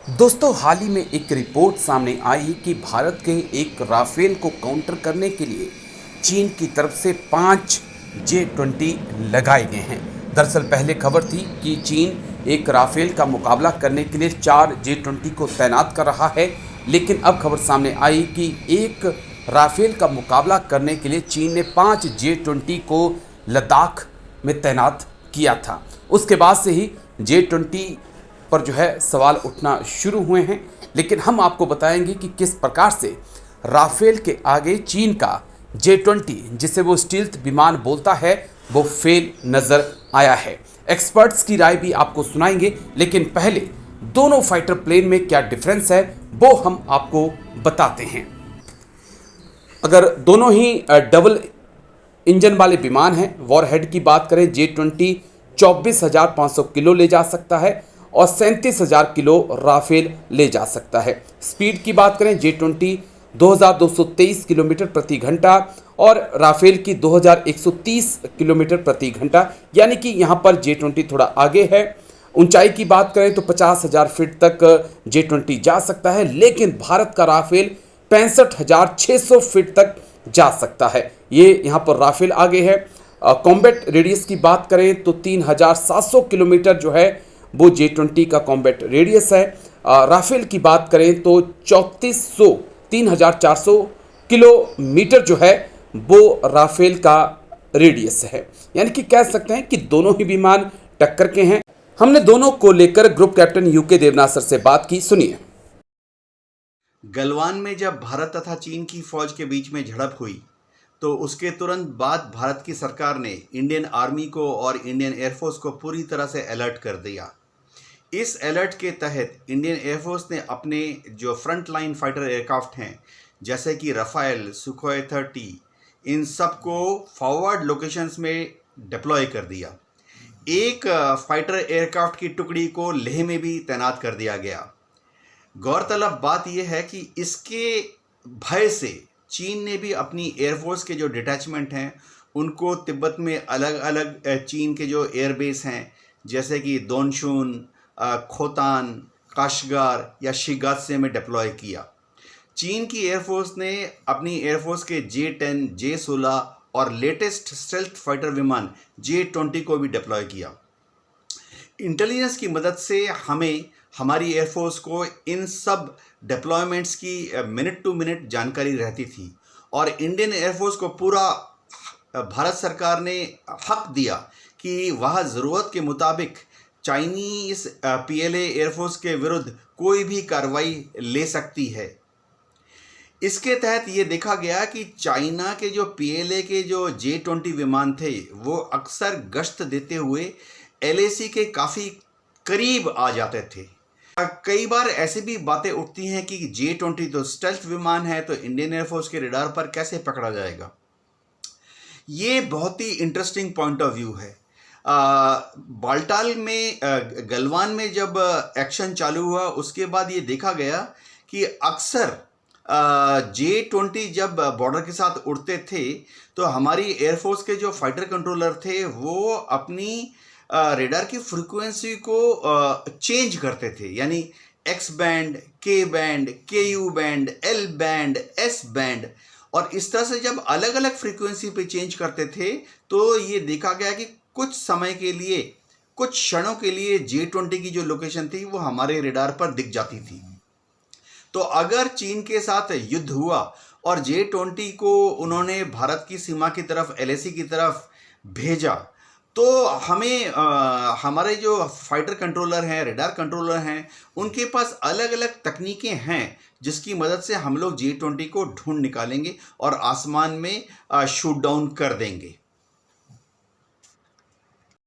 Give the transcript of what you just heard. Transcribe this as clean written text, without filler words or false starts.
दोस्तों, हाल ही में एक रिपोर्ट सामने आई कि भारत के एक राफेल को काउंटर करने के लिए चीन की तरफ से 5 J-20 लगाए गए हैं। दरअसल पहले खबर थी कि चीन एक राफेल का मुकाबला करने के लिए 4 J-20 को तैनात कर रहा है, लेकिन अब खबर सामने आई कि एक राफेल का मुकाबला करने के लिए चीन ने 5 J-20 को लद्दाख में तैनात किया था। उसके बाद से ही J-20 पर जो है सवाल उठना शुरू हुए हैं, लेकिन हम आपको बताएंगे कि किस प्रकार से राफेल के आगे चीन का J-20, जिसे वो स्टील्थ विमान बोलता है, वो फेल नजर आया है। एक्सपर्ट्स की राय भी आपको सुनाएंगे, लेकिन पहले दोनों फाइटर प्लेन में क्या डिफरेंस है वो हम आपको बताते हैं। अगर दोनों ही डबल इंजन वाले विमान हैं, वॉरहेड की बात करें, J-20 24,500 किलो ले जा सकता है और 37,000 किलो राफेल ले जा सकता है। स्पीड की बात करें, J-20 2223 किलोमीटर प्रति घंटा और राफेल की 2130 किलोमीटर प्रति घंटा, यानी कि यहाँ पर J-20 थोड़ा आगे है। ऊंचाई की बात करें तो 50,000 फीट तक J-20 जा सकता है, लेकिन भारत का राफेल 65,600 फीट तक जा सकता है। ये यहाँ पर राफेल आगे है। कॉम्बैट रेडियस की बात करें तो 3,700 किलोमीटर जो है वो J-20 का कॉम्बैट रेडियस है। राफेल की बात करें तो 3,400 किलोमीटर जो है वो राफेल का रेडियस है, यानी कि कह सकते हैं कि दोनों ही विमान टक्कर के हैं। हमने दोनों को लेकर group captain UK Debnath sir से बात की, सुनिए। गलवान में जब भारत तथा चीन की फौज के बीच में झड़प हुई तो उसके तुरंत बाद भारत की सरकार ने इंडियन आर्मी को और इंडियन एयरफोर्स को पूरी तरह से अलर्ट कर दिया। इस अलर्ट के तहत इंडियन एयरफोर्स ने अपने जो फ्रंट लाइन फाइटर एयरक्राफ्ट हैं, जैसे कि रफाल, सुखोई 30, इन सब को फॉरवर्ड लोकेशंस में डिप्लॉय कर दिया। एक फाइटर एयरक्राफ्ट की टुकड़ी को लेह में भी तैनात कर दिया गया। गौरतलब बात यह है कि इसके भय से चीन ने भी अपनी एयरफोर्स के जो डिटैचमेंट हैं उनको तिब्बत में अलग अलग चीन के जो एयरबेस हैं, जैसे कि दोनशुन, खोतान, काशगार या शिगात्से में डिप्लॉय किया। चीन की एयरफोर्स ने अपनी एयरफोर्स के J-10, J-16 और लेटेस्ट स्टेल्थ फाइटर विमान J-20 को भी डिप्लॉय किया। इंटेलिजेंस की मदद से हमें हमारी एयरफोर्स को इन सब डिप्लॉयमेंट्स की मिनट टू मिनट जानकारी रहती थी और इंडियन एयरफोर्स को पूरा भारत सरकार ने हक दिया कि वह ज़रूरत के मुताबिक चाइनीज़ PLA एयरफोर्स के विरुद्ध कोई भी कार्रवाई ले सकती है। इसके तहत ये देखा गया कि चाइना के जो PLA के जो J-20 विमान थे वो अक्सर गश्त देते हुए LAC के काफ़ी करीब आ जाते थे। कई बार ऐसी भी बातें उठती हैं कि J-20 तो स्टेल्थ विमान है, तो इंडियन एयरफोर्स के रडार पर कैसे पकड़ा जाएगा। ये बहुत ही इंटरेस्टिंग पॉइंट ऑफ व्यू है। बाल्टाल में गलवान में जब एक्शन चालू हुआ उसके बाद ये देखा गया कि अक्सर J-20 जब बॉर्डर के साथ उड़ते थे तो हमारी एयरफोर्स के जो फाइटर कंट्रोलर थे वो अपनी रेडार की फ्रीक्वेंसी को चेंज करते थे, यानी X band, K band, KU band, L band, S band, और इस तरह से जब अलग अलग फ्रीक्वेंसी पे चेंज करते थे तो ये देखा गया कि कुछ समय के लिए, कुछ क्षणों के लिए J-20 की जो लोकेशन थी वो हमारे रेडार पर दिख जाती थी। तो अगर चीन के साथ युद्ध हुआ और J-20 को उन्होंने भारत की सीमा की तरफ, LAC की तरफ भेजा, तो हमें हमारे जो फाइटर कंट्रोलर हैं, रेडार कंट्रोलर हैं, उनके पास अलग अलग तकनीकें हैं जिसकी मदद से हम लोग J-20 को ढूंढ निकालेंगे और आसमान में शूट डाउन कर देंगे।